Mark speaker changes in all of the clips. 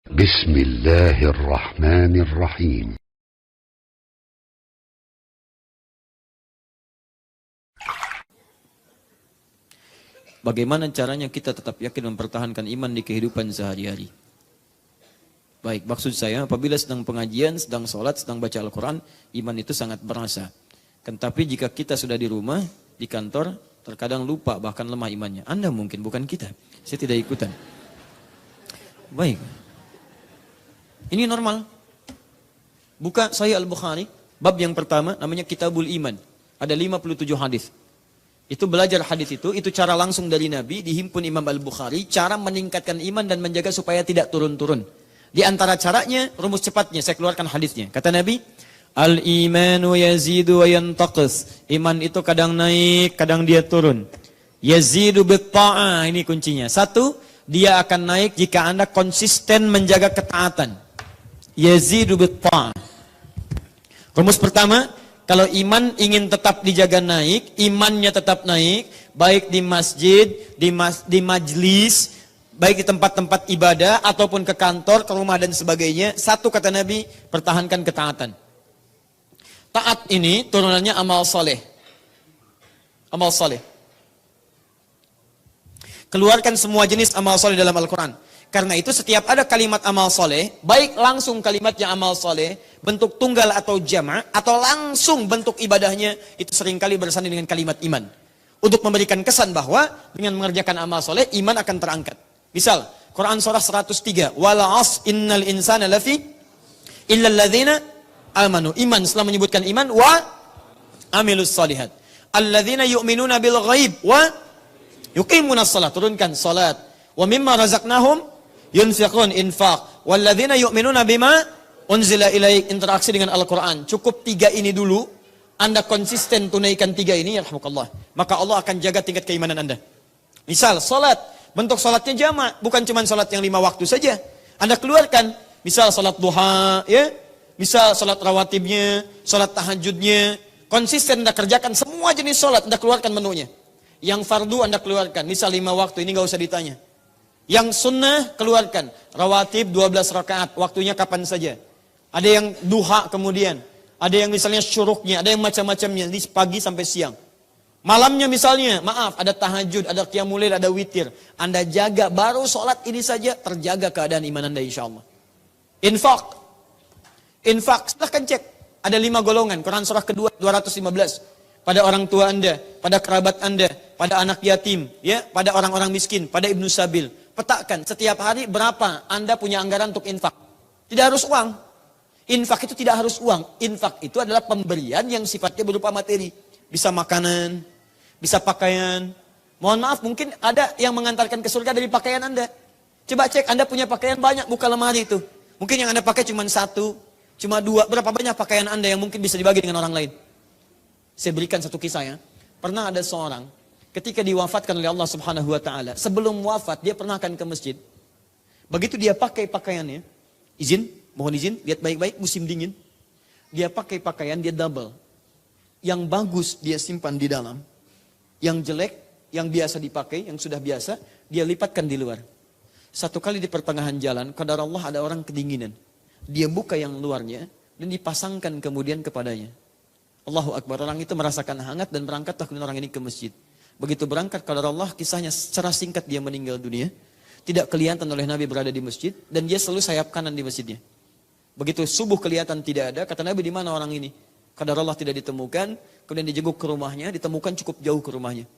Speaker 1: Bismillahirrahmanirrahim.
Speaker 2: Bagaimana caranya kita tetap yakin mempertahankan iman di kehidupan sehari-hari? Baik, maksud saya apabila sedang pengajian, sedang sholat, sedang baca Al-Quran, iman itu sangat berasa. Tapi jika kita sudah di rumah, di kantor, terkadang lupa bahkan lemah imannya. Anda mungkin, bukan kita. Saya tidak ikutan. Baik. Ini normal. Buka Sahih Al-Bukhari, bab yang pertama namanya Kitabul Iman. Ada 57 hadis. Itu belajar hadis itu cara langsung dari Nabi, dihimpun Imam Al-Bukhari, cara meningkatkan iman dan menjaga supaya tidak turun-turun. Di antara caranya, rumus cepatnya, saya keluarkan hadisnya. Kata Nabi, Al-imanu yazidu wa yantaqis. Iman itu kadang naik, kadang dia turun. Yazidu bitta'ah, ini kuncinya. Satu, dia akan naik jika Anda konsisten menjaga ketaatan. Yazidu bitta'ah. Rumus pertama, kalau iman ingin tetap dijaga naik, imannya tetap naik, baik di masjid, di majlis, baik di tempat-tempat ibadah, ataupun ke kantor, ke rumah dan sebagainya. Satu kata Nabi, pertahankan ketaatan. Taat ini turunannya amal soleh. Amal soleh. Keluarkan semua jenis amal soleh dalam Al-Quran. Karena itu setiap ada kalimat amal soleh, baik langsung kalimatnya amal soleh, bentuk tunggal atau jama', atau langsung bentuk ibadahnya, itu seringkali bersanding dengan kalimat iman. Untuk memberikan kesan bahwa dengan mengerjakan amal soleh, iman akan terangkat. Misal, Quran surah 103, Wal 'asr innal insana lafi illal ladzina amanu. Iman setelah menyebutkan iman, wa amilus solihat. Alladzina yu'minuna bil ghaib wa yuqimunas salat. Turunkan salat. Wa mimma razaqnahum yunfiqun, infaq. Walladzina yu'minuna bima unzila ilaik, interaksi dengan Al-Quran. Cukup 3 ini dulu, Anda konsisten tunaikan 3 ini, yarhamukallah, maka Allah akan jaga tingkat keimanan Anda. Misal, salat, bentuk salatnya jama', bukan cuma salat yang 5 waktu saja. Anda keluarkan, misal salat duha, ya, misal salat rawatibnya, salat tahajudnya, konsisten Anda kerjakan semua jenis salat, Anda keluarkan menunya. Yang fardu Anda keluarkan, misal 5 waktu, ini nggak usah ditanya. Yang sunnah keluarkan, rawatib 12 rakaat, waktunya kapan saja. Ada yang duha kemudian, ada yang misalnya syuruknya, ada yang macam-macamnya, di pagi sampai siang. Malamnya misalnya, maaf, ada tahajud, ada qiyamul lail, ada witir. Anda jaga, baru sholat ini saja, terjaga keadaan iman Anda insya Allah. Infak, silahkan cek. Ada 5 golongan, Quran surah kedua 215. Pada orang tua Anda, pada kerabat Anda, pada anak yatim, ya, pada orang-orang miskin, pada ibnu sabil. Petakan setiap hari berapa Anda punya anggaran untuk infak. Tidak harus uang. Infak itu tidak harus uang. Infak itu adalah pemberian yang sifatnya berupa materi. Bisa makanan, bisa pakaian. Mohon maaf, mungkin ada yang mengantarkan ke surga dari pakaian Anda. Coba cek, Anda punya pakaian banyak, buka lemari itu. Mungkin yang Anda pakai cuma 1, cuma 2. Berapa banyak pakaian Anda yang mungkin bisa dibagi dengan orang lain? Saya berikan satu kisah ya. Pernah ada seorang, ketika diwafatkan oleh Allah Subhanahu wa taala, sebelum wafat dia pernah akan ke masjid. Begitu dia pakai pakaiannya, mohon izin, lihat baik-baik, musim dingin. Dia pakai pakaian, dia double. Yang bagus dia simpan di dalam. Yang jelek, yang biasa dipakai, yang sudah biasa, dia lipatkan di luar. Satu kali di pertengahan jalan, qadar Allah ada orang kedinginan. Dia buka yang luarnya dan dipasangkan kemudian kepadanya. Allahu Akbar, orang itu merasakan hangat dan berangkatlah kemudian orang ini ke masjid. Begitu berangkat, qadar Allah, kisahnya secara singkat dia meninggal dunia. Tidak kelihatan oleh Nabi berada di masjid dan dia selalu sayap kanan di masjidnya. Begitu subuh kelihatan tidak ada, kata Nabi, di mana orang ini? Qadar Allah tidak ditemukan, kemudian dijenguk ke rumahnya, ditemukan cukup jauh ke rumahnya.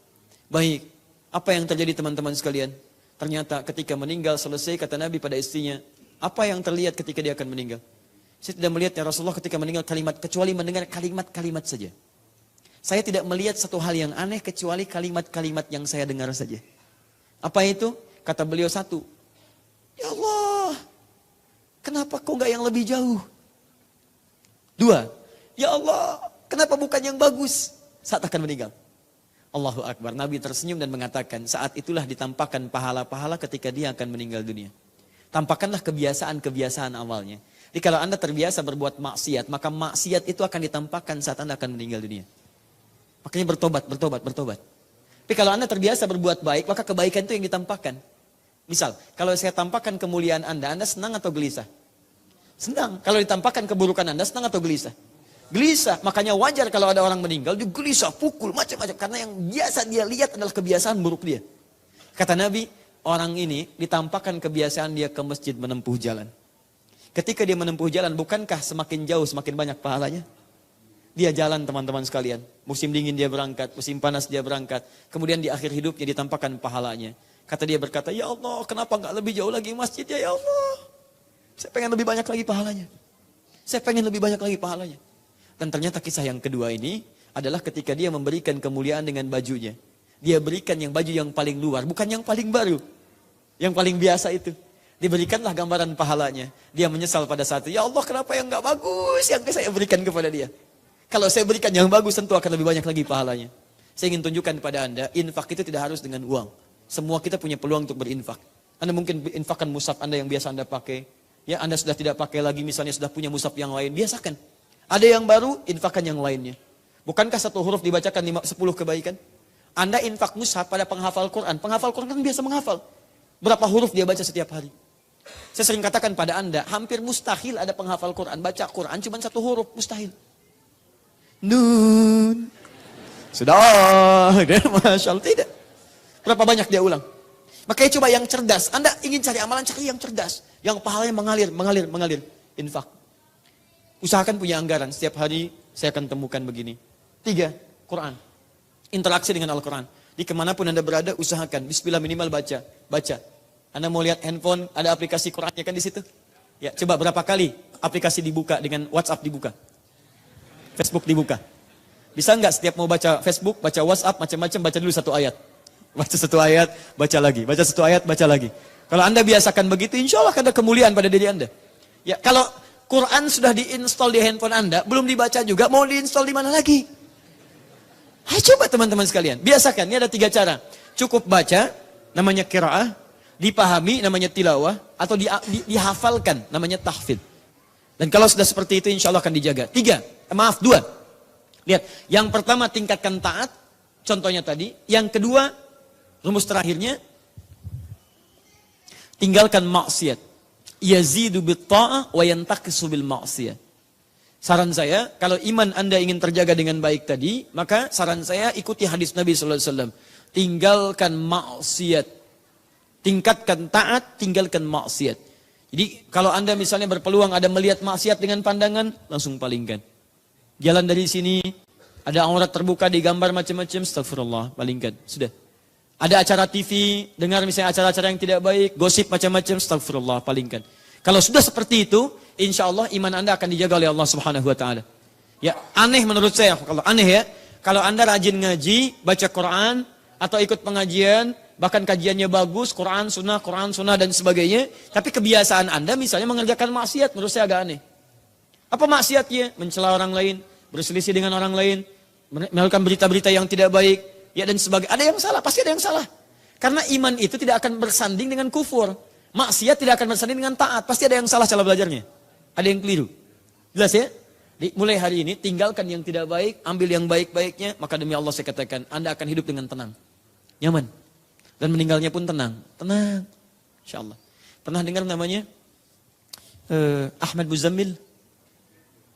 Speaker 2: Baik, apa yang terjadi teman-teman sekalian? Ternyata ketika meninggal selesai, kata Nabi pada istrinya, apa yang terlihat ketika dia akan meninggal? Saya tidak melihat ya Rasulullah ketika meninggal kalimat, kecuali mendengar kalimat-kalimat saja. Saya tidak melihat satu hal yang aneh kecuali kalimat-kalimat yang saya dengar saja. Apa itu? Kata beliau satu, ya Allah, kenapa kok nggak yang lebih jauh? 2, ya Allah, kenapa bukan yang bagus saat akan meninggal? Allahu Akbar, Nabi tersenyum dan mengatakan, saat itulah ditampakkan pahala-pahala ketika dia akan meninggal dunia. Tampakkanlah kebiasaan-kebiasaan awalnya. Jadi kalau Anda terbiasa berbuat maksiat, maka maksiat itu akan ditampakkan saat Anda akan meninggal dunia. Makanya bertobat. Tapi kalau Anda terbiasa berbuat baik, maka kebaikan itu yang ditampakkan. Misal, kalau saya tampakkan kemuliaan Anda senang atau gelisah? Senang. Kalau ditampakkan keburukan Anda, senang atau gelisah? Gelisah. Makanya wajar kalau ada orang meninggal, dia gelisah, pukul, macam-macam. Karena yang biasa dia lihat adalah kebiasaan buruk dia. Kata Nabi, orang ini ditampakkan kebiasaan dia ke masjid menempuh jalan. Ketika dia menempuh jalan, bukankah semakin jauh semakin banyak pahalanya? Dia jalan teman-teman sekalian. Musim dingin dia berangkat, musim panas dia berangkat. Kemudian di akhir hidupnya ditampakkan pahalanya. Kata dia berkata, ya Allah kenapa nggak lebih jauh lagi masjidnya ya Allah. Saya pengen lebih banyak lagi pahalanya. Saya pengen lebih banyak lagi pahalanya. Dan ternyata kisah yang kedua ini adalah ketika dia memberikan kemuliaan dengan bajunya. Dia berikan yang baju yang paling luar, bukan yang paling baru. Yang paling biasa itu. Diberikanlah gambaran pahalanya. Dia menyesal pada saat itu. Ya Allah kenapa yang nggak bagus yang saya berikan kepada dia. Kalau saya berikan yang bagus tentu akan lebih banyak lagi pahalanya. Saya ingin tunjukkan kepada Anda, infak itu tidak harus dengan uang. Semua kita punya peluang untuk berinfak. Anda mungkin infakkan mushaf Anda yang biasa Anda pakai. Ya, Anda sudah tidak pakai lagi, misalnya sudah punya mushaf yang lain, biasakan. Ada yang baru, infakkan yang lainnya. Bukankah satu huruf dibacakan 10 kebaikan? Anda infak mushaf pada penghafal Quran. Penghafal Quran kan biasa menghafal. Berapa huruf dia baca setiap hari? Saya sering katakan pada Anda, hampir mustahil ada penghafal Quran. Baca Quran cuma 1 huruf, mustahil. Nun. Sudah, Masya Allah, tidak. Berapa banyak dia ulang? Makanya coba yang cerdas. Anda ingin cari amalan, cari yang cerdas. Yang pahalanya mengalir. Infak. Usahakan punya anggaran. Setiap hari saya akan temukan begini. 3, Quran. Interaksi dengan Al-Quran. Di kemanapun Anda berada, usahakan. Bismillah minimal baca. Anda mau lihat handphone, ada aplikasi Qurannya kan di situ? Ya, coba berapa kali aplikasi dibuka dengan WhatsApp dibuka? Facebook dibuka. Bisa nggak setiap mau baca Facebook, baca WhatsApp, macam-macam, baca dulu 1 ayat. Baca 1 ayat, baca lagi. Baca 1 ayat, baca lagi. Kalau Anda biasakan begitu, insya Allah ada kemuliaan pada diri Anda. Ya, kalau Quran sudah diinstal di handphone Anda, belum dibaca juga, mau diinstal di mana lagi? Ayo coba teman-teman sekalian, biasakan. Ini ada 3 cara. Cukup baca, namanya qiraah, dipahami, namanya tilawah, atau dihafalkan, namanya tahfidz. Dan kalau sudah seperti itu, insya Allah akan dijaga. 2. Lihat, yang pertama tingkatkan taat, contohnya tadi. Yang kedua, rumus terakhirnya, tinggalkan maksiat. Yazidu bitta'ah wa yantaqisu bil maksiyah. Saran saya, kalau iman Anda ingin terjaga dengan baik tadi, maka saran saya ikuti hadis Nabi sallallahu alaihi wasallam. Tinggalkan maksiat. Tingkatkan taat, tinggalkan maksiat. Jadi kalau Anda misalnya berpeluang ada melihat maksiat dengan pandangan, langsung palingkan. Jalan dari sini, ada aurat terbuka digambar macam-macam, astagfirullah, palingkan. Sudah. Ada acara TV, dengar misalnya acara-acara yang tidak baik, gosip macam-macam, astagfirullah, palingkan. Kalau sudah seperti itu, insya Allah iman Anda akan dijaga oleh Allah Subhanahu wa Ta'ala. Ya, aneh menurut saya, kalau aneh ya, kalau Anda rajin ngaji, baca Quran, atau ikut pengajian, bahkan kajiannya bagus, Quran, sunnah dan sebagainya, tapi kebiasaan Anda misalnya mengerjakan maksiat, menurut saya agak aneh. Apa maksiatnya? Mencela orang lain, berselisih dengan orang lain, melakukan berita-berita yang tidak baik, ya dan sebagainya. Ada yang salah, pasti ada yang salah. Karena iman itu tidak akan bersanding dengan kufur. Maksiat tidak akan bersanding dengan taat. Pasti ada yang salah cara belajarnya. Ada yang keliru. Jelas ya? Mulai hari ini tinggalkan yang tidak baik, ambil yang baik-baiknya, maka demi Allah saya katakan, Anda akan hidup dengan tenang. Nyaman. Dan meninggalnya pun tenang. Tenang. InsyaAllah. Pernah dengar namanya? Ahmad Muzammil?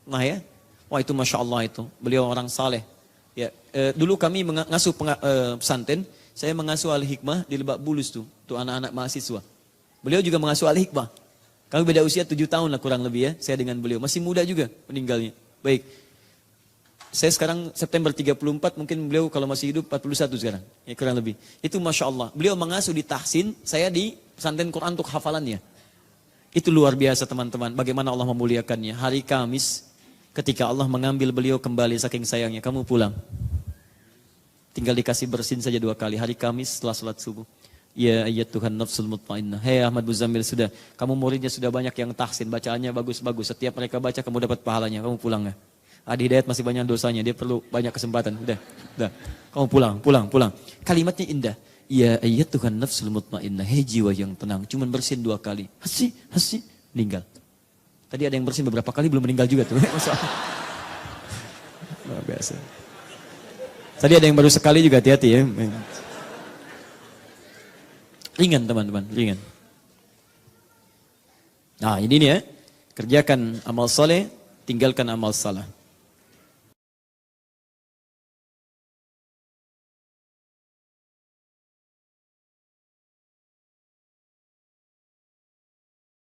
Speaker 2: Nah ya, wah itu Masya Allah itu, beliau orang saleh. Ya, dulu kami mengasuh pesantren, saya mengasuh Al-Hikmah di Lebak Bulus tuh anak-anak mahasiswa. Beliau juga mengasuh Al-Hikmah. Kami beda usia 7 tahun lah kurang lebih ya, saya dengan beliau. Masih muda juga meninggalnya. Baik, saya sekarang September 34, mungkin beliau kalau masih hidup 41 sekarang. Ya kurang lebih. Itu Masya Allah, beliau mengasuh di Tahsin, saya di pesantren Quran untuk hafalannya. Itu luar biasa teman-teman, bagaimana Allah memuliakannya. Hari Kamis, ketika Allah mengambil beliau kembali saking sayangnya, kamu pulang. Tinggal dikasih bersin saja 2 kali. Hari Kamis setelah sholat subuh. Ya ayyatuhan nafsul mutmainnah. Hei Ahmad Muzammil, sudah. Kamu muridnya sudah banyak yang tahsin. Bacaannya bagus-bagus. Setiap mereka baca kamu dapat pahalanya. Kamu pulang ya. Adi Hidayat masih banyak dosanya. Dia perlu banyak kesempatan. Udah. Kamu pulang. Kalimatnya indah. Ya ayyatuhan nafsul mutmainnah. Hei jiwa yang tenang. Cuman bersin 2 kali. Hasi. Meninggal. Tadi ada yang bersin beberapa kali belum meninggal juga tuh. Luar biasa. Tadi ada yang baru sekali juga, hati-hati ya. Ringan teman-teman, ringan. Nah ini nih ya, kerjakan amal soleh, tinggalkan amal salah.